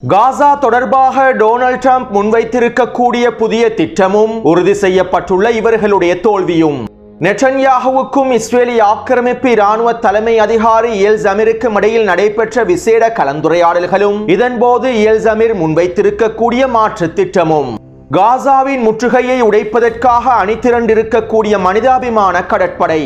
காசா தொடர்பாக Donald Trump முன்வைத்திருக்கக்கூடிய புதிய திட்டமும் உறுதி செய்யப்பட்டுள்ள இவர்களுடைய தோல்வியும் நெட்டன்யாகுவுக்கும் இஸ்ரேலிய ஆக்கிரமிப்பு இராணுவ தலைமை அதிகாரி இயல் ஜமீருக்கும் இடையில் நடைபெற்ற விசேட கலந்துரையாடல்களும் இதன்போது இயல் ஜமீர் முன்வைத்திருக்கக்கூடிய மாற்று திட்டமும் காசாவின் முற்றுகையை உடைப்பதற்காக அணிதிரண்டிருக்கக்கூடிய மனிதாபிமான கடற்படை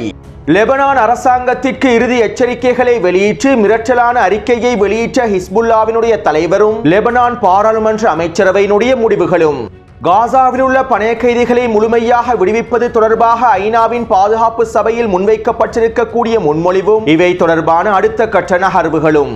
லெபனான் அரசாங்கத்திற்கு இறுதி எச்சரிக்கைகளை வெளியிட்டு மிரட்டலான அறிக்கையை வெளியிட்ட ஹிஸ்புல்லாவினுடைய தலைவரும் லெபனான் பாராளுமன்ற அமைச்சரவையினுடைய முடிவுகளும் காசாவில் உள்ள பணைய கைதிகளை முழுமையாக விடுவிப்பது தொடர்பாக ஐநாவின் பாதுகாப்பு சபையில் முன்வைக்கப்பட்டிருக்கக்கூடிய முன்மொழிவும் இவை தொடர்பான அடுத்த கட்ட நகர்வுகளும்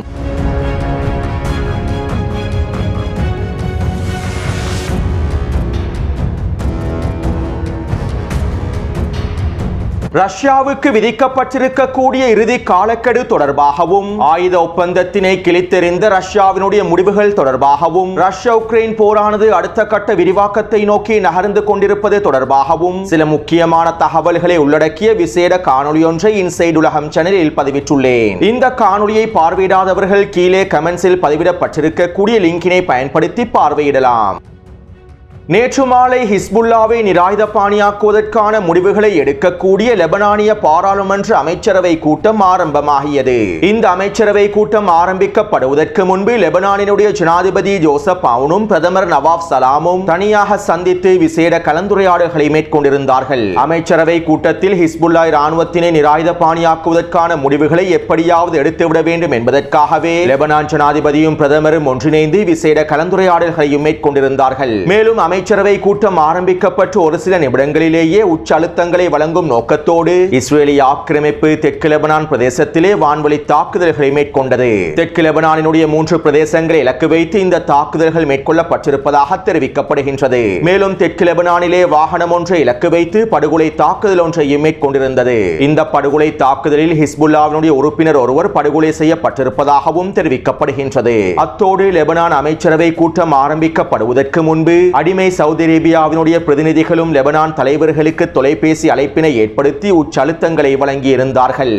ரஷ்யாவுக்கு விதிக்கப்பட்டிருக்கக்கூடிய இறுதி காலக்கெடு தொடர்பாகவும் ஆயுத ஒப்பந்தத்தினை கிழித்தெறிந்த ரஷ்யாவினுடைய முடிவுகள் தொடர்பாகவும் ரஷ்யா உக்ரைன் போரானது அடுத்த கட்ட விரிவாக்கத்தை நோக்கி நகர்ந்து கொண்டிருப்பது தொடர்பாகவும் சில முக்கியமான தகவல்களை உள்ளடக்கிய விசேட காணொலி ஒன்றை இன்சைட் உலகம் சேனலில் பதிவிட்டுள்ளேன். இந்த காணொலியை பார்வையிடாதவர்கள் கீழே கமெண்ட்ஸில் பதிவிடப்பட்டிருக்கக்கூடிய லிங்கினை பயன்படுத்தி பார்வையிடலாம். நேற்று மாலை ஹிஸ்புல்லாவை நிராயுதபாணியாக்குவதற்கான முடிவுகளை எடுக்கக்கூடிய லெபனானிய பாராளுமன்ற அமைச்சரவை கூட்டம் ஆரம்பமாகியது. இந்த அமைச்சரவை கூட்டம் ஆரம்பிக்கப்படுவதற்கு முன்பு லெபனானினுடைய ஜனாதிபதி ஜோசப் அவுனும் பிரதமர் நவாப் சலாமும் தனியாக சந்தித்து விசேட கலந்துரையாடல்களை மேற்கொண்டிருந்தார்கள். அமைச்சரவை கூட்டத்தில் ஹிஸ்புல்லா இராணுவத்தினை நிராயுதபாணியாக்குவதற்கான முடிவுகளை எப்படியாவது எடுத்துவிட வேண்டும் என்பதற்காகவே லெபனான் ஜனாதிபதியும் பிரதமரும் ஒன்றிணைந்து விசேட கலந்துரையாடல்களையும் மேற்கொண்டிருந்தார்கள். மேலும் அமைச்சரவை கூட்டம் ஆரம்பிக்கப்பட்டு ஒரு சில நிமிடங்களிலேயே உச்ச அழுத்தங்களை வழங்கும் நோக்கத்தோடு இஸ்ரேலிய ஆக்கிரமிப்பு தெற்கு லெபனான் பிரதேசத்திலே வான்வழி தாக்குதல்களை மேற்கொண்டது. தெற்கு லெபனானினுடைய 3 பிரதேசங்களை இலக்கு வைத்து இந்த தாக்குதல்கள் மேற்கொள்ளப்பட்டிருப்பதாக தெரிவிக்கப்படுகின்றது. மேலும் தெற்கு லெபனானிலே வாகனம் ஒன்றை இலக்கு வைத்து படுகொலை தாக்குதல் ஒன்றையும் மேற்கொண்டிருந்தது. இந்த படுகொலை தாக்குதலில் ஹிஸ்புல்லாவினுடைய உறுப்பினர் ஒருவர் படுகொலை செய்யப்பட்டிருப்பதாகவும் தெரிவிக்கப்படுகின்றது. அத்தோடு லெபனான் அமைச்சரவை கூட்டம் ஆரம்பிக்கப்படுவதற்கு முன்பு அடிமை சவுதி அரேபியாவினுடைய பிரதிநிதிகளும் லெபனான் தலைவர்களுக்கு தொலைபேசி அழைப்பினை ஏற்படுத்தி உச்ச அழுத்தங்களை வழங்கியிருந்தார்கள்.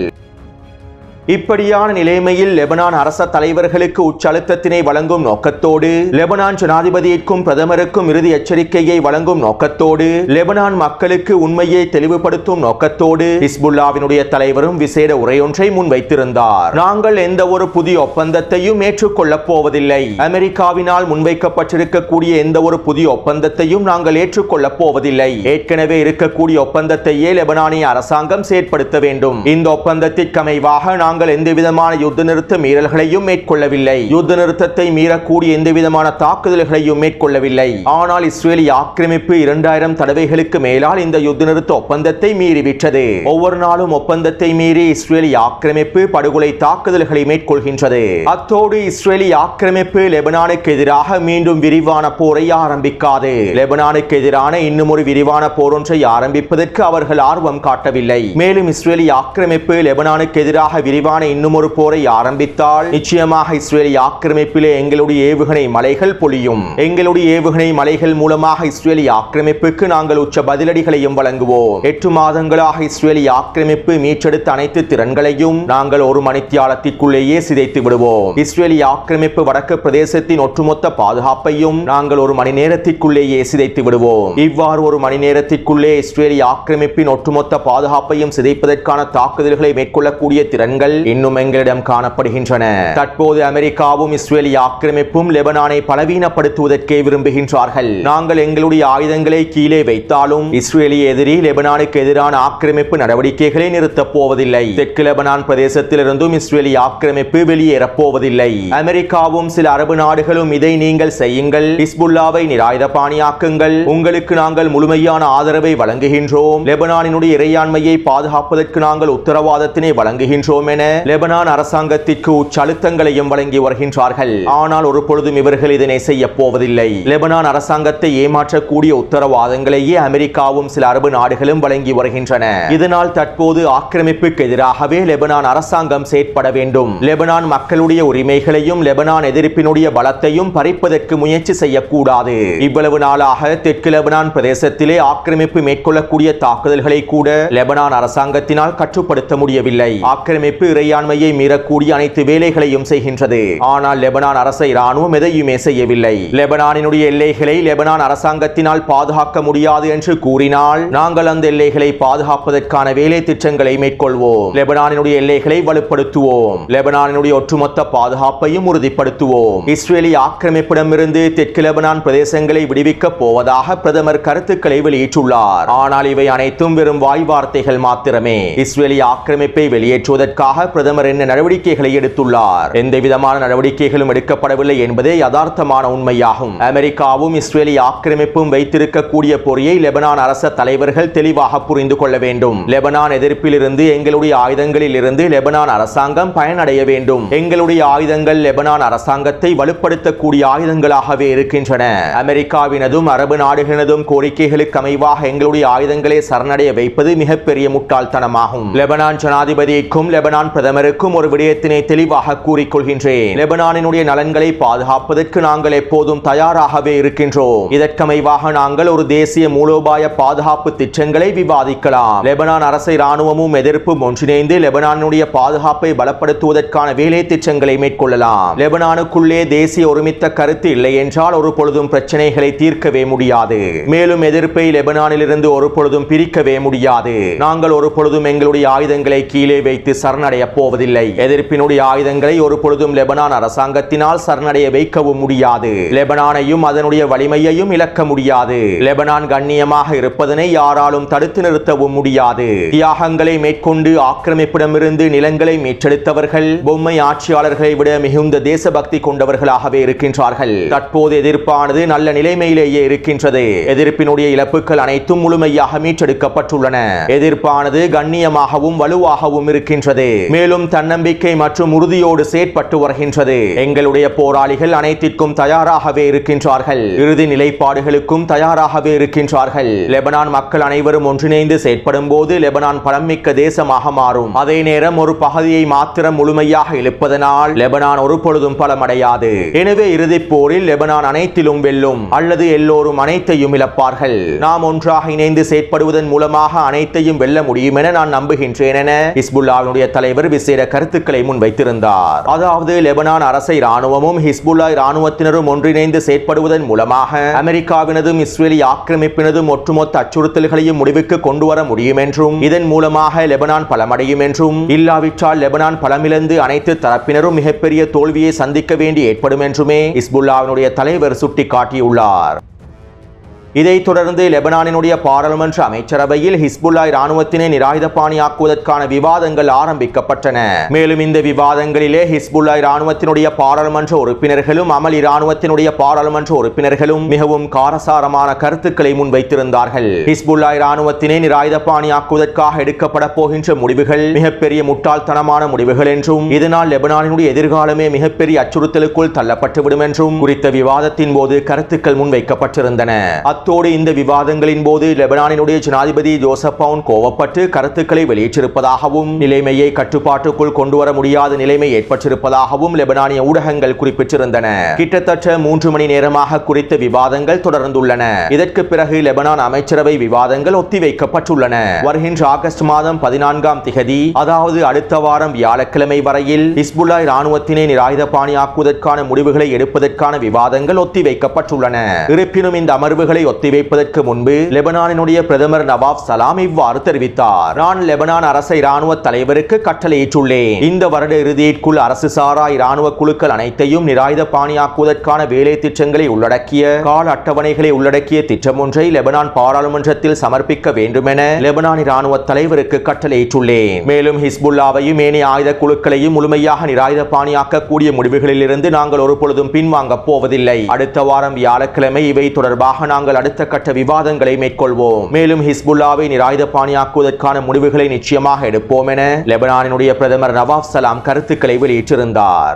இப்படியான நிலைமையில் லெபனான் அரச தலைவர்களுக்கு உச்சழுத்தத்தினை வழங்கும் நோக்கத்தோடு லெபனான் ஜனாதிபதிக்கும் பிரதமருக்கும் இறுதி எச்சரிக்கையை வழங்கும் நோக்கத்தோடு லெபனான் மக்களுக்கு உண்மையை தெளிவுபடுத்தும் நோக்கத்தோடு ஹிஸ்புல்லாவினுடைய தலைவரும் விசேட உரையொன்றை முன்வைத்திருந்தார். நாங்கள் எந்த ஒரு புதிய ஒப்பந்தத்தையும் ஏற்றுக்கொள்ளப் போவதில்லை. அமெரிக்காவினால் முன்வைக்கப்பட்டிருக்கக்கூடிய எந்த ஒரு புதிய ஒப்பந்தத்தையும் நாங்கள் ஏற்றுக்கொள்ளப் போவதில்லை. ஏற்கனவே இருக்கக்கூடிய ஒப்பந்தத்தையே லெபனானிய அரசாங்கம் செயற்படுத்த வேண்டும். இந்த ஒப்பந்தத்திற்கு அமைவாக நாங்கள் எந்த விதமான யுத்த நிறுத்த மீறல்களையும் மேற்கொள்ளவில்லை. யுத்த நிறுத்தத்தை மீறக்கூடிய எந்த விதமான தாக்குதல்களையும் மேற்கொள்ளவில்லை. ஆனால் இஸ்ரேலிய ஆக்கிரமிப்பு 2000 தடவைகளுக்கு மேலால் இந்த யுத்த நிறுத்த ஒப்பந்தத்தை மீறிவிட்டது. ஒவ்வொரு நாளும் ஒப்பந்தத்தை மீறி இஸ்ரேலிய ஆக்கிரமிப்பு படுகொலை தாக்குதல்களை மேற்கொள்கின்றது. அத்தோடு இஸ்ரேலிய ஆக்கிரமிப்பு லெபனானுக்கு எதிராக மீண்டும் விரிவான போரை ஆரம்பிக்காது. லெபனானுக்கு எதிரான இன்னும் ஒரு விரிவான போர் ஒன்றை ஆரம்பிப்பதற்கு அவர்கள் ஆர்வம் காட்டவில்லை. மேலும் இஸ்ரேலிய ஆக்கிரமிப்பு லெபனானுக்கு எதிராக விரிவான இன்னும் ஒரு போரை ஆரம்பித்தால் நிச்சயமாக இஸ்ரேலிய ஆக்கிரமிப்பிலே எங்களுடைய ஏவுகணை மலைகள் பொழியும். எங்களுடைய ஏவுகணை மலைகள் மூலமாக இஸ்ரேலிய ஆக்கிரமிப்புக்கு நாங்கள் உச்ச பதிலடிகளையும் வழங்குவோம். 8 மாதங்களாக இஸ்ரேலிய ஆக்கிரமிப்பு மீட்டெடுத்த அனைத்து திறன்களையும் நாங்கள் ஒரு மணித்தியாலத்திற்குள்ளேயே சிதைத்து விடுவோம். இஸ்ரேலிய ஆக்கிரமிப்பு வடக்கு பிரதேசத்தின் ஒட்டுமொத்த பாதுகாப்பையும் நாங்கள் ஒரு மணி நேரத்திற்குள்ளேயே சிதைத்து விடுவோம். இவ்வாறு ஒரு மணி நேரத்திற்குள்ளே இஸ்ரேலிய ஆக்கிரமிப்பின் ஒட்டுமொத்த பாதுகாப்பையும் சிதைப்பதற்கான தாக்குதல்களை மேற்கொள்ளக்கூடிய திறன்கள் இன்னும் எங்களிடம் காணப்படுகின்றன. தற்போது அமெரிக்காவும் இஸ்ரேலிய ஆக்கிரமிப்பும் லெபனானை பலவீனப்படுத்துவதற்கே விரும்புகின்றார்கள். நாங்கள் எங்களுடைய ஆயுதங்களை கீழே வைத்தாலும் இஸ்ரேலிய எதிரி லெபனானுக்கு எதிரான ஆக்கிரமிப்பு நடவடிக்கைகளை நிறுத்தப் போவதில்லை. தெற்கு லெபனான் பிரதேசத்திலிருந்தும் இஸ்ரேலிய ஆக்கிரமிப்பு வெளியேறப் போவதில்லை. அமெரிக்காவும் சில அரபு நாடுகளும் இதை நீங்கள் செய்யுங்கள், ஹிஸ்புல்லாவை நிராயுதபாணியாக்குங்கள், உங்களுக்கு நாங்கள் முழுமையான ஆதரவை வழங்குகின்றோம், லெபனானினுடைய இறையாண்மையை பாதுகாப்பதற்கு நாங்கள் உத்தரவாதத்தினை வழங்குகின்றோம் என லெபனான் அரசாங்கத்திற்கு உச்சழுத்தங்களையும் வழங்கி வருகின்றார்கள். ஆனால் ஒரு பொழுதும் இவர்கள் இதனை செய்ய போவதில்லை. லெபனான் அரசாங்கத்தை ஏமாற்றக்கூடிய உத்தரவாதங்களையே அமெரிக்காவும் சில அரபு நாடுகளும் வழங்கி வருகின்றன. இதனால் தற்போது ஆக்கிரமிப்புக்கு எதிராகவே லெபனான் அரசாங்கம் செயற்பட வேண்டும். லெபனான் மக்களுடைய உரிமைகளையும் லெபனான் எதிர்ப்பினுடைய பலத்தையும் பறிப்பதற்கு முயற்சி செய்யக்கூடாது. இவ்வளவு நாளாக தெற்கு லெபனான் பிரதேசத்திலே ஆக்கிரமிப்பு மேற்கொள்ளக்கூடிய தாக்குதல்களை கூட லெபனான் அரசாங்கத்தினால் கட்டுப்படுத்த முடியவில்லை. ஆக்கிரமிப்பு இறையாண்மையை மீறக்கூடிய அனைத்து வேலைகளையும் செய்கின்றது. ஆனால் லெபனான் அரசை இராணுவம் எதையுமே செய்யவில்லை. லெபனானினுடைய எல்லைகளை லெபனான் அரசாங்கத்தினால் பாதுகாக்க முடியாது என்று கூறினால் நாங்கள் அந்த எல்லைகளை பாதுகாப்பதற்கான வேலை திட்டங்களை மேற்கொள்வோம். லெபனானினுடைய எல்லைகளை வலுப்படுத்துவோம். லெபனானினுடைய ஒட்டுமொத்த பாதுகாப்பையும் உறுதிப்படுத்துவோம். இஸ்ரேலி ஆக்கிரமிப்பிடமிருந்து தெற்கு லெபனான் பிரதேசங்களை விடுவிக்கப் போவதாக பிரதமர் கருத்துக்களை வெளியிட்டுள்ளார். ஆனால் இவை அனைத்தும் வெறும் வாய் வார்த்தைகள் மாத்திரமே. இஸ்ரேலி ஆக்கிரமிப்பை வெளியேற்றுவதற்காக பிரதமர் என்ன நடவடிக்கைகளை எடுத்துள்ளார்? எந்தவிதமான நடவடிக்கைகளும் எடுக்கப்படவில்லை என்பதே யதார்த்தமான உண்மையாகும். அமெரிக்காவும் இஸ்ரேலி ஆக்கிரமிப்பும் வைத்திருக்கக்கூடிய பொறியை லெபனான் அரச தலைவர்கள் தெளிவாக புரிந்து கொள்ள வேண்டும். லெபனான் எதிர்ப்பில் இருந்து எங்களுடைய ஆயுதங்களில் இருந்து லெபனான் அரசாங்கம் பயனடைய வேண்டும். எங்களுடைய ஆயுதங்கள் லெபனான் அரசாங்கத்தை வலுப்படுத்தக்கூடிய ஆயுதங்களாகவே இருக்கின்றன. அமெரிக்காவினதும் அரபு நாடுகளினதும் கோரிக்கைகளுக்கு அமைவாக எங்களுடைய ஆயுதங்களை சரணடைய வைப்பது மிகப்பெரிய முட்டாள்தனமாகும். லெபனான் ஜனாதிபதிக்கும் லெபனான் பிரதமருக்கும் ஒரு விடயத்தினை தெளிவாக கூறிக்கொள்கின்றேன். லெபனானினுடைய நலன்களை பாதுகாப்பதற்கு நாங்கள் எப்போதும் தயாராகவே இருக்கின்றோம். இதற்கமைவாக நாங்கள் ஒரு தேசிய மூலோபாய பாதுகாப்பு திட்டங்களை விவாதிக்கலாம். லெபனான் அரசை இராணுவமும் எதிர்ப்பும் ஒன்றிணைந்து லெபனானுடைய பாதுகாப்பை பலப்படுத்துவதற்கான வேலை திட்டங்களை மேற்கொள்ளலாம். லெபனானுக்குள்ளே தேசிய ஒருமித்த கருத்து இல்லை என்றால் ஒரு பொழுதும் பிரச்சனைகளை தீர்க்கவே முடியாது. மேலும் எதிர்ப்பை லெபனானிலிருந்து ஒரு பொழுதும் பிரிக்கவே முடியாது. நாங்கள் ஒரு பொழுதும் எங்களுடைய ஆயுதங்களை கீழே வைத்து சரணடைய போவதில்லை. எதிர்ப்பினுடைய ஆயுதங்களை ஒரு பொழுதும் லெபனான் அரசாங்கத்தினால் சரணடைய வைக்கவும் முடியாது. லெபனானையும் அதனுடைய வலிமையையும் இழக்க முடியாது. லெபனான் கண்ணியமாக இருப்பதனை யாராலும் தடுத்து நிறுத்தவும் முடியாது. தியாகங்களை மேற்கொண்டு ஆக்கிரமிப்பிடமிருந்து நிலங்களை மீட்டெடுத்தவர்கள் பொம்மை ஆட்சியாளர்களை விட மிகுந்த தேசபக்தி கொண்டவர்களாகவே இருக்கின்றார்கள். தற்போது எதிர்ப்பானது நல்ல நிலைமையிலேயே இருக்கின்றது. எதிர்ப்பினுடைய இழப்புகள் அனைத்தும் முழுமையாக மீட்டெடுக்கப்பட்டுள்ளன. எதிர்ப்பானது கண்ணியமாகவும் வலுவாகவும் இருக்கின்றது. மேலும் தன்னம்பிக்கை மற்றும் உறுதியோடு செயற்பட்டு வருகின்றது. எங்களுடைய போராளிகள் அனைத்திற்கும் தயாராகவே இருக்கின்றார்கள். இறுதி நிலைப்பாடுகளுக்கும் தயாராகவே இருக்கின்றார்கள். லெபனான் மக்கள் அனைவரும் ஒன்றிணைந்து செயற்படும் போது லெபனான் பலமிக்க தேசமாக மாறும். அதே நேரம் ஒரு பகுதியை மாத்திரம் முழுமையாக இழுப்பதனால் லெபனான் ஒரு பொழுதும் பலமடையாது. எனவே இறுதிப் போரில் லெபனான் அனைத்திலும் வெல்லும் அல்லது எல்லோரும் அனைத்தையும் இழப்பார்கள். நாம் ஒன்றாக இணைந்து செயற்படுவதன் மூலமாக அனைத்தையும் வெல்ல முடியும் என நான் நம்புகின்றேன் என ஹிஸ்புல்லாவினுடைய தலைவர் விசேட கருத்துக்களை முன்வைத்திருந்தார். அதாவது லெபனான் அரசை இராணுவமும் ஹிஸ்புல்லா இராணுவத்தினரும் ஒன்றிணைந்து செயற்படுவதன் மூலமாக அமெரிக்காவினதும் இஸ்ரேலி ஆக்கிரமிப்பினதும் ஒட்டுமொத்த அச்சுறுத்தல்களையும் முடிவுக்கு கொண்டு வர முடியும் என்றும் இதன் மூலமாக லெபனான் பலமடையும் என்றும் இல்லாவிட்டால் லெபனான் பலமிழந்து அனைத்து தரப்பினரும் மிகப்பெரிய தோல்வியை சந்திக்க வேண்டி ஏற்படும் என்றுமே ஹிஸ்புல்லாவினுடைய தலைவர் சுட்டிக்காட்டியுள்ளார். இதைத் தொடர்ந்து லெபனானினுடைய பாராளுமன்ற அமைச்சரவையில் ஹிஸ்புல்லா இராணுவத்தினை நிராயுதபாணியாக்குவதற்கான விவாதங்கள் ஆரம்பிக்கப்பட்டன. மேலும் இந்த விவாதங்களிலே ஹிஸ்புல்லா இராணுவத்தினுடைய பாராளுமன்ற உறுப்பினர்களும் அமல் இராணுவத்தினுடைய பாராளுமன்ற உறுப்பினர்களும் மிகவும் காரசாரமான கருத்துக்களை முன்வைத்திருந்தார்கள். ஹிஸ்புல்லா இராணுவத்தினை நிராயுதபாணியாக்குவதற்காக எடுக்கப்பட போகின்ற முடிவுகள் மிகப்பெரிய முட்டாள்தனமான முடிவுகள் என்றும் இதனால் லெபனானினுடைய எதிர்காலமே மிகப்பெரிய அச்சுறுத்தலுக்குள் தள்ளப்பட்டுவிடும் என்றும் குறித்த விவாதத்தின் போது கருத்துக்கள் முன்வைக்கப்பட்டிருந்தன. அத்தோடு இந்த விவாதங்களின் போது லெபனானினுடைய ஜனாதிபதி ஜோசப் அவுன் கோவப்பட்டு கருத்துக்களை வெளியிட்டிருப்பதாகவும் நிலைமையை கட்டுப்பாட்டுக்குள் கொண்டுவர முடியாத நிலைமை ஏற்பட்டிருப்பதாகவும் லெபனானிய ஊடகங்கள் குறிப்பிட்டிருந்தன. கிட்டத்தட்ட 3 மணி நேரமாக குறித்த விவாதங்கள் தொடர்ந்துள்ளன. இதற்கு பிறகு லெபனான் அமைச்சரவை விவாதங்கள் ஒத்திவைக்கப்பட்டுள்ளன. வருகின்ற ஆகஸ்ட் மாதம் 14ஆம் திகதி அதாவது அடுத்த வாரம் வியாழக்கிழமை வரையில் ஹிஸ்புல்லா இராணுவத்தினை நிராயுதபாணியாக்குவதற்கான முடிவுகளை எடுப்பதற்கான விவாதங்கள் ஒத்திவைக்கப்பட்டுள்ளன. இருப்பினும் இந்த அமர்வுகளை ஒத்திவைப்பதற்கு முன்பு லெபனானினுடைய பிரதமர் நவாப் சலாம் இவ்வாறு தெரிவித்தார். நான் லெபனான் அரச இராணுவ தலைவருக்கு கட்டளையிட்டுள்ளேன். இந்த வருட இறுதிக்குள் அரசு சாரா இராணுவ குழுக்கள் அனைத்தையும் நிராயுதபாணியாக்குவதற்கான வேலை திட்டங்களை உள்ளடக்கிய கால அட்டவணைகளை உள்ளடக்கிய திட்டம் ஒன்றை லெபனான் பாராளுமன்றத்தில் சமர்ப்பிக்க வேண்டும் என லெபனான் இராணுவ தலைவருக்கு கட்டளையிட்டுள்ளேன். மேலும் ஹிஸ்புல்லாவையும் ஏனைய ஆயுத குழுக்களையும் முழுமையாக நிராயுதபாணியாக்கக்கூடிய முடிவுகளில் இருந்து நாங்கள் ஒரு பொழுதும் பின்வாங்க போவதில்லை. அடுத்த வாரம் வியாழக்கிழமை இவை தொடர்பாக நாங்கள் அடுத்த கட்ட விவாதங்களை மேற்கொள்வோம். மேலும் ஹிஸ்புல்லாவை நிராயுதபாணியாக்குவதற்கான முடிவுகளை நிச்சயமாக எடுப்போம் என லெபனானினுடைய பிரதமர் நவாப் சலாம் கருத்துக்களை வெளியிட்டிருந்தார்.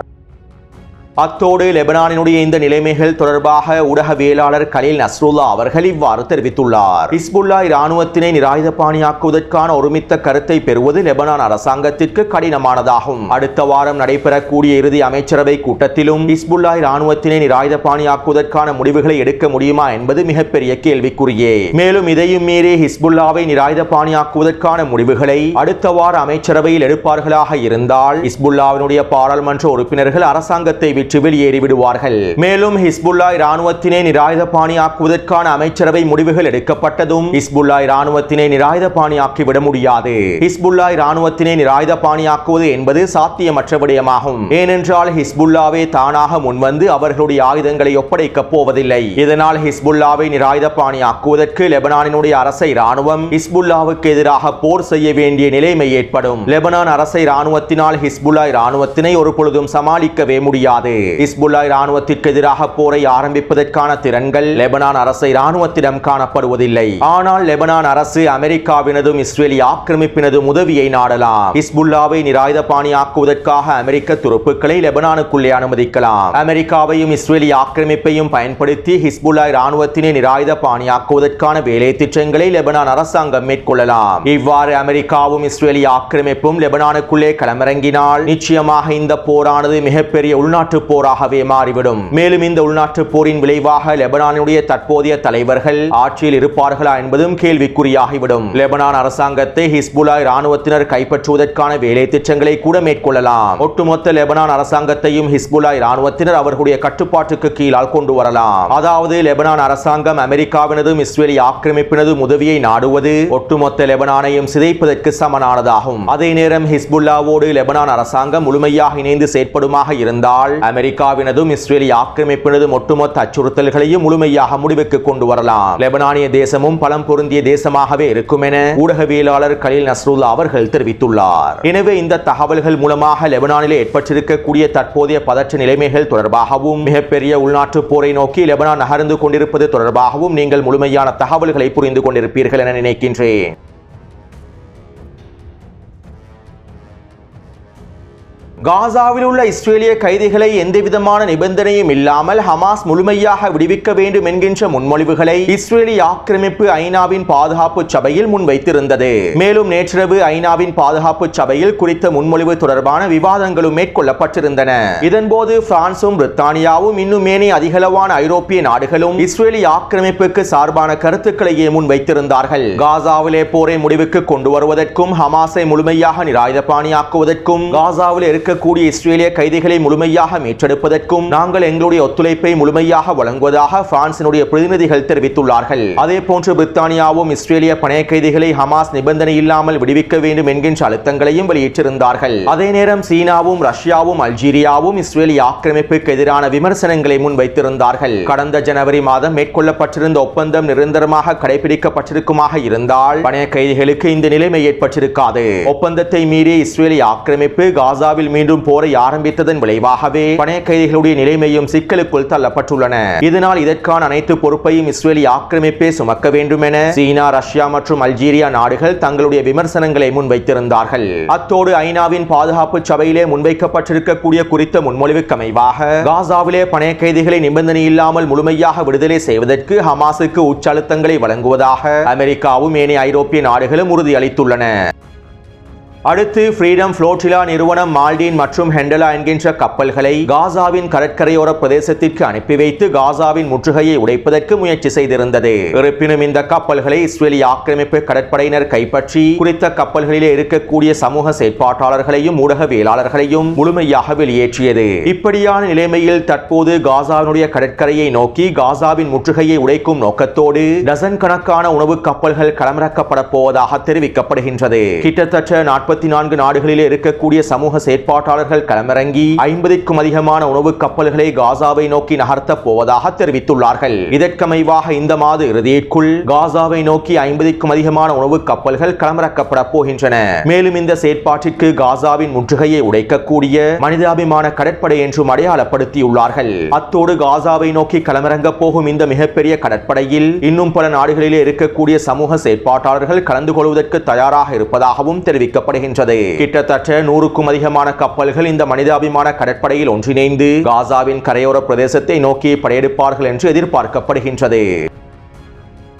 அத்தோடு லெபனானினுடைய இந்த நிலைமைகள் தொடர்பாக ஊடகவியலாளர் கலீல் நஸ்ருல்லா அவர்கள் இவ்வாறு தெரிவித்துள்ளார். ஹிஸ்புல்லா இராணுவத்தினை நிராயுதபாணியாக்குவதற்கான ஒருமித்த கருத்தை பெறுவது லெபனான் அரசாங்கத்திற்கு கடினமானதாகும். அடுத்த வாரம் நடைபெறக்கூடிய இறுதி அமைச்சரவை கூட்டத்திலும் ஹிஸ்புல்லா இராணுவத்தினை நிராயுதபாணியாக்குவதற்கான முடிவுகளை எடுக்க முடியுமா என்பது மிகப்பெரிய கேள்விக்குறியே. மேலும் இதையும் மீறி ஹிஸ்புல்லாவை நிராயுதபாணியாக்குவதற்கான முடிவுகளை அடுத்த வார அமைச்சரவையில் எடுப்பார்களாக இருந்தால் ஹிஸ்புல்லாவினுடைய பாராளுமன்ற உறுப்பினர்கள் அரசாங்கத்தை விட்டு வெளியேறிவிடுவார்கள். மேலும் ஹிஸ்புல்லா இராணுவத்தினை நிராயுதபாணியாக்குவதற்கான அமைச்சரவை முடிவுகள் எடுக்கப்பட்டதும் ஹிஸ்புல்லா இராணுவத்தினை நிராயுதபாணியாக்கிவிட முடியாது. ஹிஸ்புல்லா இராணுவத்தினை நிராயுதபாணியாக்குவது என்பது சாத்தியமற்ற விடயமாகும். ஏனென்றால் ஹிஸ்புல்லாவே தானாக முன்வந்து அவர்களுடைய ஆயுதங்களை ஒப்படைக்கப் போவதில்லை. இதனால் ஹிஸ்புல்லாவை நிராயுதபாணியாக்குவதற்கு லெபனானினுடைய அரசை இராணுவம் ஹிஸ்புல்லாவுக்கு எதிராக போர் செய்ய வேண்டிய நிலைமை ஏற்படும். லெபனான் அரசை இராணுவத்தினால் ஹிஸ்புல்லா இராணுவத்தினை ஒரு பொழுதும் சமாளிக்கவே முடியாது. ஹிஸ்புல்லா இராணுவத்திற்கு எதிராக போரை ஆரம்பிப்பதற்கான திறன்கள் லெபனான் அரசை இராணுவத்திடம் காணப்படுவதில்லை. ஆனால் லெபனான் அரசு அமெரிக்காவினதும் இஸ்ரேலிய ஆக்கிரமிப்பினதும் உதவியை நாடலாம். ஹிஸ்புல்லாவை நிராயுதபாணியாக்குவதற்காக அமெரிக்க துருப்புக்களை லெபனானுக்குள்ளே அனுமதிக்கலாம். அமெரிக்காவையும் இஸ்ரேலிய ஆக்கிரமிப்பையும் பயன்படுத்தி ஹிஸ்புல்லா இராணுவத்தினை நிராயுதபாணியாக்குவதற்கான வேலை திட்டங்களை லெபனான் அரசாங்கம் மேற்கொள்ளலாம். இவ்வாறு அமெரிக்காவும் இஸ்ரேலிய ஆக்கிரமிப்பும் லெபனானுக்குள்ளே களமிறங்கினால் நிச்சயமாக இந்த போரானது மிகப்பெரிய உள்நாட்டு போராகவே மாறிவிடும். மேலும் இந்த உள்நாட்டு போரின் விளைவாக லெபனானுடைய தற்போதைய தலைவர்கள் ஆட்சியில் இருப்பார்களா என்பதும் கேள்விக்குறியாகிவிடும். லெபனான் அரசாங்கத்தை ஹிஸ்புல்லா இராணுவத்தினர் கைப்பற்றுவதற்கான வேலை திட்டங்களை கூட மேற்கொள்ளலாம். ஒட்டுமொத்த லெபனான் அரசாங்கத்தையும் ஹிஸ்புல்லா இராணுவத்தினர் அவர்களுடைய கட்டுப்பாட்டுக்கு கீழால் கொண்டு வரலாம். அதாவது லெபனான் அரசாங்கம் அமெரிக்காவினதும் இஸ்ரேலிய ஆக்கிரமிப்பினதும் உதவியை நாடுவது ஒட்டுமொத்த லெபனானையும் சிதைப்பதற்கு சமனானதாகும். அதே நேரம் ஹிஸ்புல்லாவோடு லெபனான் அரசாங்கம் முழுமையாக இணைந்து செயற்படுமாக இருந்தால் அமெரிக்காவினதும் இஸ்ரேலிய ஆக்கிரமிப்பினதும் ஒட்டுமொத்த அச்சுறுத்தல்களையும் முழுமையாக முடிவுக்கு கொண்டு வரலாம். லெபனானிய தேசமும் பலம் பொருந்திய தேசமாகவே இருக்கும் என ஊடகவியலாளர் கலீல் நஸ்ருல்லா அவர்கள் தெரிவித்துள்ளார். எனவே இந்த தகவல்கள் மூலமாக லெபனானிலே ஏற்பட்டிருக்கக்கூடிய தற்போதைய பதற்ற நிலைமைகள் தொடர்பாகவும் மிகப்பெரிய உள்நாட்டு போரை நோக்கி லெபனான் நகர்ந்து கொண்டிருப்பது தொடர்பாகவும் நீங்கள் முழுமையான தகவல்களை புரிந்து கொண்டிருப்பீர்கள் என நினைக்கின்றேன். காசாவில் உள்ள இஸ்ரேலிய கைதிகளை எந்தவிதமான நிபந்தனையும் இல்லாமல் ஹமாஸ் முழுமையாக விடுவிக்க வேண்டும் என்கின்ற முன்மொழிவுகளை இஸ்ரேலிய ஆக்கிரமிப்பு ஐநாவின் பாதுகாப்பு சபையில் முன்வைத்திருந்தது. மேலும் நேற்றிரவு ஐநாவின் பாதுகாப்பு சபையில் குறித்த முன்மொழிவு தொடர்பான விவாதங்களும் மேற்கொள்ளப்பட்டிருந்தன. இதன்போது பிரான்சும் பிரித்தானியாவும் இன்னும் ஏனைய அதிகளவான ஐரோப்பிய நாடுகளும் இஸ்ரேலிய ஆக்கிரமிப்புக்கு சார்பான கருத்துக்களையே முன்வைத்திருந்தார்கள். காசாவிலே போரை முடிவுக்கு கொண்டு வருவதற்கும் ஹமாஸை முழுமையாக நிராயுதபாணியாக்குவதற்கும் காசாவில் இருக்க கூடிய இஸ்ரேலிய கைதிகளை முழுமையாக மீட்டெடுப்பதற்கும் நாங்கள் எங்களுடைய ஒத்துழைப்பை முழுமையாக வழங்குவதாக பிரான்சினுடைய பிரதிநிதிகள் தெரிவித்துள்ளார்கள். அதே போன்று பிரித்தானியாவும் இஸ்ரேலிய பணைய கைதிகளை ஹமாஸ் நிபந்தனை இல்லாமல் விடுவிக்க வேண்டும் என்கின்ற அழுத்தங்களையும் வெளியிட்டிருந்தார்கள். அதே நேரம் சீனாவும் ரஷ்யாவும் அல்ஜீரியாவும் இஸ்ரேலிய ஆக்கிரமிப்புக்கு எதிரான விமர்சனங்களை முன்வைத்திருந்தார்கள். கடந்த ஜனவரி மாதம் மேற்கொள்ளப்பட்டிருந்த ஒப்பந்தம் நிரந்தரமாக கடைபிடிக்கப்பட்டிருக்குமாக இருந்தால் பணைய கைதிகளுக்கு இந்த நிலைமை ஏற்பட்டிருக்காது. ஒப்பந்தத்தை மீறி இஸ்ரேலிய ஆக்கிரமிப்பு காசாவில் மீண்டும் போரை ஆரம்பித்ததன் விளைவாகவே பணைய கைதிகளுடைய நிலைமையும் சிக்கலுக்குள் தள்ளப்பட்டுள்ளன. இதனால் இதற்கான அனைத்து பொறுப்பையும் இஸ்ரேலிய ஆக்கிரமிப்பே சுமக்க வேண்டும் என சீனா, ரஷ்யா மற்றும் அல்ஜீரியா நாடுகள் தங்களுடைய விமர்சனங்களை முன்வைத்திருந்தார்கள். அத்தோடு ஐநாவின் பாதுகாப்பு சபையிலே முன்வைக்கப்பட்டிருக்கக்கூடிய குறித்த முன்மொழிவுக்கு அமைவாக காசாவிலே பணைய கைதிகளை நிபந்தனை இல்லாமல் முழுமையாக விடுதலை செய்வதற்கு ஹமாஸுக்கு உச்சழுத்தங்களை வழங்குவதாக அமெரிக்காவும் ஏனைய ஐரோப்பிய நாடுகளும் உறுதியளித்துள்ளன. அடுத்து ஃப்ரீடம் ஃப்ளோட்டிலா நிறுவனம் மால்டீன் மற்றும் ஹெண்டலா என்கின்ற கப்பல்களை காசாவின் கடற்கரையோர பிரதேசத்திற்கு அனுப்பி வைத்து காசாவின் முற்றுகையை உடைப்பதற்கு முயற்சி செய்திருந்தது. இருப்பினும் இந்த கப்பல்களை இஸ்ரேலிய ஆக்கிரமிப்பு கடற்படையினர் கைப்பற்றி குறித்த கப்பல்களிலே இருக்கக்கூடிய சமூக செயற்பாட்டாளர்களையும் ஊடகவியலாளர்களையும் முழுமையாக வெளியேற்றியது. இப்படியான நிலைமையில் தற்போது காசாவினுடைய கடற்கரையை நோக்கி காசாவின் முற்றுகையை உடைக்கும் நோக்கத்தோடு டசன் கணக்கான உணவு கப்பல்கள் களமிறக்கப்பட போவதாக தெரிவிக்கப்படுகின்றது. கிட்டத்தட்ட 44 நாடுகளிலே இருக்கக்கூடிய சமூக செயற்பாட்டாளர்கள் களமிறங்கி 50க்கும் அதிகமான உணவு கப்பல்களை காசாவை நோக்கி நகர்த்த போவதாக தெரிவித்துள்ளார்கள். இதற்கமைவாக இந்த மாத இறுதிக்குள் காசாவை நோக்கி 50க்கும் அதிகமான உணவு கப்பல்கள் களமிறக்கப்பட போகின்றன. மேலும் இந்த செயற்பாட்டிற்கு காசாவின் முற்றுகையை உடைக்கக்கூடிய மனிதாபிமான கடற்படை என்றும் அடையாளப்படுத்தியுள்ளார்கள். அத்தோடு காசாவை நோக்கி களமிறங்க போகும் இந்த மிகப்பெரிய கடற்படையில் இன்னும் பல நாடுகளிலே இருக்கக்கூடிய சமூக செயற்பாட்டாளர்கள் கலந்து கொள்வதற்கு தயாராக இருப்பதாகவும் தெரிவிக்கப்படுகிறது. தெரிவிக்கப்படுகின்றது. கிட்டத்தட்ட 100க்கும் அதிகமான கப்பல்கள் இந்த மனிதாபிமான கடற்படையில் ஒன்றிணைந்து காசாவின் கரையோர பிரதேசத்தை நோக்கி படையெடுப்பார்கள் என்று எதிர்பார்க்கப்படுகின்றது.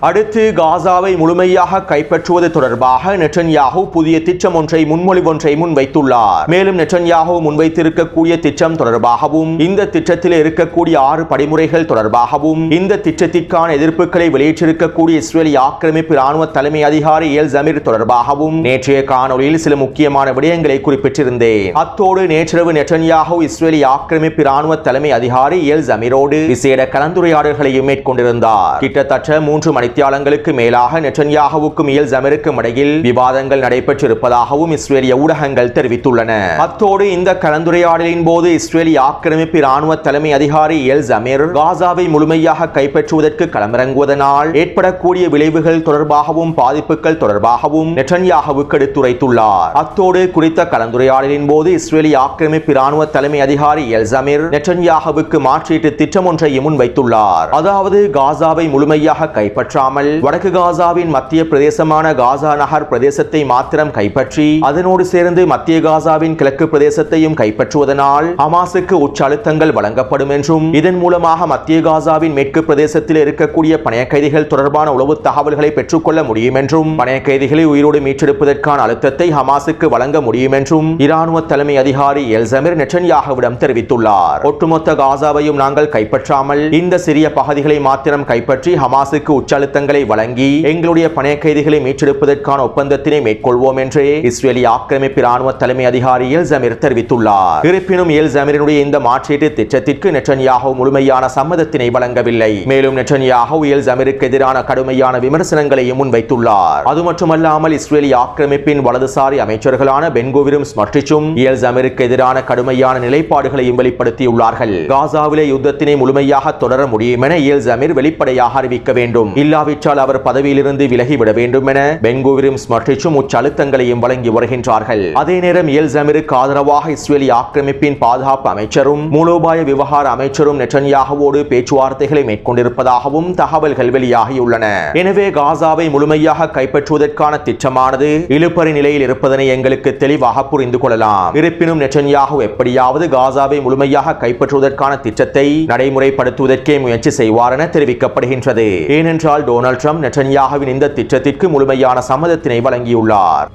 அடுத்து காசாவை முழுமையாக கைப்பற்றுவது தொடர்பாக நெட்டன்யாஹூ புதிய திட்டம் ஒன்றை முன்வைத்துள்ளார். மேலும் நெட்டன்யாஹூ முன்வைத்திருக்கக்கூடிய திட்டம் தொடர்பாகவும் இந்த திட்டத்தில் இருக்கக்கூடிய 6 படிமுறைகள் தொடர்பாகவும் இந்த திட்டத்திற்கான எதிர்ப்புகளை வெளியிட்டிருக்கக்கூடிய இஸ்ரேலிய ஆக்கிரமிப்பு இராணுவ தலைமை அதிகாரி எல் ஜமீர் தொடர்பாகவும் நேற்றைய காணொலியில் சில முக்கியமான விடயங்களை குறிப்பிட்டிருந்தேன். அத்தோடு நேற்றிரவு நெட்டன்யாஹூ இஸ்ரேலிய ஆக்கிரமிப்பு இராணுவ தலைமை அதிகாரி எல் ஜமீரோடு விசேட கலந்துரையாடல்களையும் மேற்கொண்டிருந்தார். கிட்டத்தட்ட 3 மணித்தியாலங்களுக்கு மேலாக நெட்டன்யாஹூவுக்கும் எல் ஜமீருக்கும் இடையில் விவாதங்கள் நடைபெற்றிருப்பதாகவும் இஸ்ரேலிய ஊடகங்கள் தெரிவித்துள்ளன. அத்தோடு இந்த கலந்துரையாடலின் போது இஸ்ரேலிய ஆக்கிரமிப்பு இராணுவ தலைமை அதிகாரி எல் ஜமீர் காசாவை முழுமையாக கைப்பற்றுவதற்கு களமிறங்குவதனால் ஏற்படக்கூடிய விளைவுகள் தொடர்பாகவும் பாதிப்புகள் தொடர்பாகவும் நெட்டன்யாஹூவுக்கு எடுத்துரைத்துள்ளார். அத்தோடு குறித்த கலந்துரையாடலின் போது இஸ்ரேலிய ஆக்கிரமிப்பு இராணுவ தலைமை அதிகாரி எல் ஜமீர் நெட்டன்யாஹூவுக்கு மாற்றீட்டு திட்டம் ஒன்றை முன்வைத்துள்ளார். அதாவது காசாவை முழுமையாக கைப்பற்ற வடக்கு காசாவின் மத்திய பிரதேசமான காசா நகர் பிரதேசத்தை மாத்திரம் கைப்பற்றி அதனோடு சேர்ந்து மத்திய காசாவின் கிழக்கு பிரதேசத்தையும் கைப்பற்றுவதனால் ஹமாஸுக்கு உச்ச அழுத்தங்கள் வழங்கப்படும் என்றும் இதன் மூலமாக மத்திய காசாவின் மேற்கு பிரதேசத்தில் இருக்கக்கூடிய பணைய கைதிகள் தொடர்பான உளவு தகவல்களை பெற்றுக்கொள்ள முடியும் என்றும் பணைய கைதிகளை உயிரோடு மீட்டெடுப்பதற்கான அழுத்தத்தை ஹமாஸுக்கு வழங்க முடியும் என்றும் இராணுவ தலைமை அதிகாரி எல் ஜமீர் நெட்டன்யாஹூவிடம் தெரிவித்துள்ளார். ஒட்டுமொத்த காசாவையும் நாங்கள் கைப்பற்றாமல் இந்த சிறிய பகுதிகளை மாத்திரம் கைப்பற்றி ஹமாஸுக்கு உச்ச அழுத்தங்களை வழங்கி எங்களுடைய பணைய கைதிகளை மீட்டெடுப்பதற்கான ஒப்பந்தத்தினை மேற்கொள்வோம் என்று இஸ்ரேலிய ஆக்கிரமிப்பு இராணுவ தலைமை அதிகாரி எல் ஜமீர் தெரிவித்துள்ளார். இருப்பினும் எல் ஜமீரினுடைய இந்த மாற்றீட்டு திட்டத்திற்கு நெட்டன்யாஹூ முழுமையான சம்மதத்தினை வழங்கவில்லை. மேலும் நெட்டன்யாஹூ எல் ஜமீருக்கு எதிரான கடுமையான விமர்சனங்களையும் முன்வைத்துள்ளார். அது மட்டுமல்லாமல் இஸ்ரேலிய ஆக்கிரமிப்பின் வலதுசாரி அமைச்சர்களான பென்கோவிரும் ஸ்மோட்ரிச்சும் எல் ஜமீருக்கு எதிரான கடுமையான நிலைப்பாடுகளையும் வெளிப்படுத்தியுள்ளார்கள். காசாவிலே யுத்தத்தினை முழுமையாக தொடர முடியும் என எல் ஜமீர் வெளிப்படையாக அறிவிக்க வேண்டும். இல்லாவிட்டால் அவர் பதவியிலிருந்து விலகிவிட வேண்டும் என பென்கோவிரும் ஸ்மோட்ரிச்சும் உச்ச அழுத்தங்களையும் வழங்கி வருகின்றார்கள். அதே நேரம் எல் ஜமீருக்கு ஆதரவாக இஸ்ரேலிய ஆக்கிரமிப்பின் பாதுகாப்பு அமைச்சரும் மூலோபாய விவகார அமைச்சரும் நெட்டன்யாஹூவோடு பேச்சுவார்த்தைகளை மேற்கொண்டிருப்பதாகவும் தகவல்கள் வெளியாகியுள்ளன. எனவே காசாவை முழுமையாக கைப்பற்றுவதற்கான திட்டமானது இழுபறி நிலையில் இருப்பதனை எங்களுக்கு தெளிவாக புரிந்து கொள்ளலாம். இருப்பினும் நெட்டன்யாஹூ எப்படியாவது காசாவை முழுமையாக கைப்பற்றுவதற்கான திட்டத்தை நடைமுறைப்படுத்துவதற்கே முயற்சி செய்வார் என தெரிவிக்கப்படுகின்றது. ஏனென்றால் டொனால்ட் ட்ரம்ப் நெட்டன்யாஹூவின் இந்த திட்டத்திற்கு முழுமையான சம்மதத்தினை வழங்கியுள்ளார்.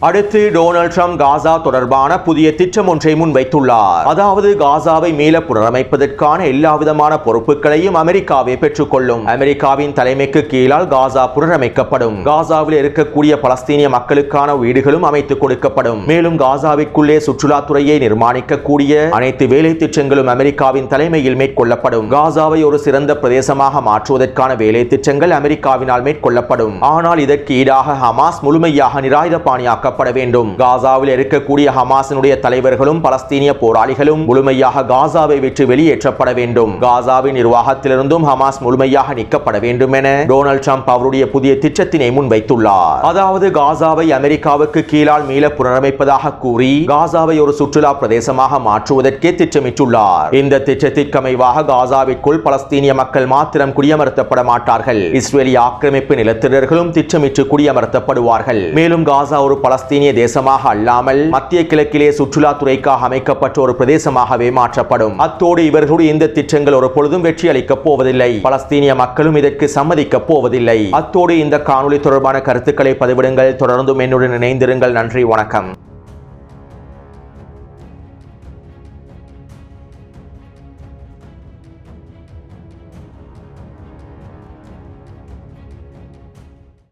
அடுத்து டொனால்ட் ட்ரம்ப் காசா தொடர்பான புதிய திட்டம் ஒன்றை முன்வைத்துள்ளார். அதாவது காசாவை மீள புனரமைப்பதற்கான எல்லாவிதமான பொறுப்புகளையும் அமெரிக்காவே பெற்றுக்கொள்ளும். அமெரிக்காவின் தலைமைக்கு கீழால் காசா புனரமைக்கப்படும். காசாவில் இருக்கக்கூடிய பலஸ்தீனிய மக்களுக்கான வீடுகளும் அமைத்துக் கொடுக்கப்படும். மேலும் காசாவிற்குள்ளே சுற்றுலாத்துறையை நிர்மாணிக்கக்கூடிய அனைத்து வேலை திட்டங்களும் அமெரிக்காவின் தலைமையில் மேற்கொள்ளப்படும். காசாவை ஒரு சிறந்த பிரதேசமாக மாற்றுவதற்கான வேலை திட்டங்கள் அமெரிக்காவினால் மேற்கொள்ளப்படும். ஆனால் இதற்கு ஈடாக ஹமாஸ் முழுமையாக நிராயுதபாணியாக்க வேண்டும். காசாவில் இருக்கக்கூடிய ஹமாஸினுடைய தலைவர்களும் பலஸ்தீனிய போராளிகளும் முழுமையாக காசாவை விட்டு வெளியேற்றப்பட வேண்டும். காசாவின் நிர்வாகத்திலிருந்தும் ஹமாஸ் முழுமையாக நீக்கப்பட வேண்டும் என டொனால்ட் ட்ரம்ப் அவருடைய புதிய திட்டத்தினை முன்வைத்துள்ளார். அதாவது காசாவை அமெரிக்காவுக்கு கீழால் மீள புனரமைப்பதாக கூறி காசாவை ஒரு சுற்றுலா பிரதேசமாக மாற்றுவதற்கே திட்டமிட்டுள்ளார். இந்த திட்டத்திற்கு அமைவாக காசாவிற்குள் பலஸ்தீனிய மக்கள் மாத்திரம் குடியமர்த்தப்பட மாட்டார்கள். இஸ்ரேலிய ஆக்கிரமிப்பு நிலத்தினர்களும் திட்டமிட்டு குடியமர்த்தப்படுவார்கள். மேலும் காசா ஒரு பலஸ்தீனிய தேசமாக அல்லாமல் மத்திய கிழக்கிலே சுற்றுலாத்துறைக்காக அமைக்கப்பட்ட ஒரு பிரதேசமாகவே மாற்றப்படும். அத்தோடு இவர்களுடைய இந்த திட்டங்கள் ஒரு பொழுதும் வெற்றி அளிக்கப் போவதில்லை. பலஸ்தீனிய மக்களும் இதற்கு சம்மதிக்கப் போவதில்லை. அத்தோடு இந்த காணொலி தொடர்பான கருத்துக்களை பதிவிடுங்கள். தொடர்ந்தும் என்னுடன் இணைந்திருங்கள். நன்றி, வணக்கம்.